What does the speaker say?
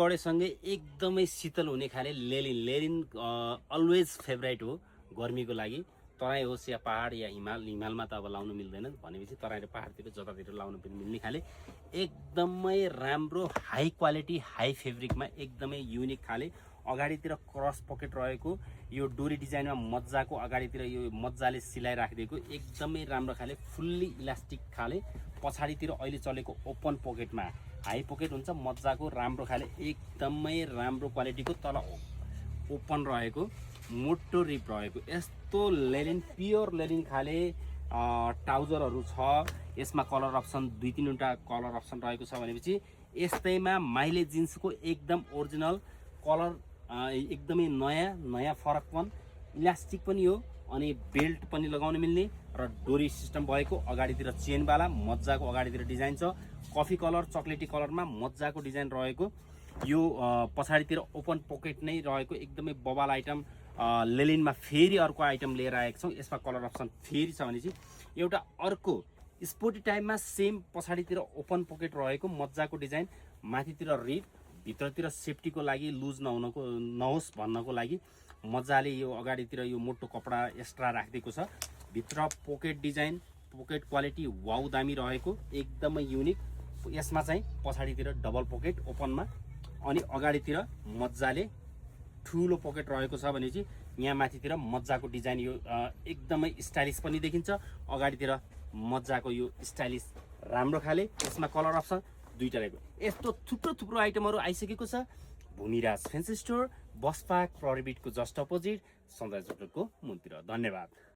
कडेसँगै एकदमै शीतल हुने खाले लेनिन अलवेज फेभरेट हो गर्मीको लागि। तराई होस् या पहाड या हिमालमा त अब लाउनु मिल्दैन भनेपछि तराई र पहाडतिर जतातिर लाउनु पनि मिल्ने खाले एकदमै राम्रो हाई क्वालिटी हाई फेब्रिकमा एकदमै युनिक खाले अगाडितिर क्रस पकेट रहेको यो डोरी डिजाइनमा मज्जाको अगाडितिर यो मज्जाले सिलाइ राखिदिएको एकदमै राम्रो खाले फुल्ली इलास्टिक खाले पछाडितिर अहिले चलेको ओपन पकेटमा हाई पकेट हुन्छ मज्जाको राम्रो खाले एकदमै राम्रो क्वालिटीको तल ओपन रहेको मोटो रिप रहेको यस्तो लेनिन प्योर लेनिन खाले ट्राउजरहरू छ। यसमा कलर अप्सन 2-3वटा कलर अप्सन रहेको छ भनेपछि यस्तैमा माइले जिन्सको एकदम ओरिजिनल कलर एकदमै नयाँ फरकपन इलास्टिक पनि हो अनि बेल्ट पनि लगाउन मिल्ने र डोरी सिस्टम भएको अगाडितिर चेनवाला मज्जाको अगाडितिर डिजाइन छ कफी कलर चक्लेटी कलरमा मज्जाको डिजाइन रहेको यो पछाडितिर ओपन पकेट नै रहेको एकदमै बबाल आइटम लेलिनमा फेरि अर्को आइटम लिएर आएको छौँ। यसमा कलर अप्सन फेरि छ भने चाहिँ एउटा अर्को स्पोर्टी टाइपमा सेम पछाडितिर ओपन पकेट रहेको मज्जाको डिजाइन माथितिर रिप भित्रतिर सेफ्टीको लागि लुज नहोस् भन्नको लागि मजाले यो अगाडितिर यो मोटो कपडा एक्स्ट्रा राखिदिएको छ। भित्र pocket design pocket quality wow दामी रहेको एकदमै युनिक। यसमा चाहिँ पछाडितिर डबल पोकेट ओपनमा अनि अगाडितिर मज्जाले ठुलो पोकेट रहेको छ भने चाहिँ यहाँ माथितिर मज्जाको डिजाइन यो एकदमै स्टाइलिस पनि देखिन्छ अगाडितिर मज्जाको यो स्टाइलिस राम्रो खाले। यसमा कलर अप्सन 2टा रहेको यस्तो थुप्रो आइटमहरू आइसकेको छ। Bhumiraj fancy store bus park प्ररिबिटको जस्ट अपोजिट सौन्दर्य चोकको मुनतिर। धन्यवाद।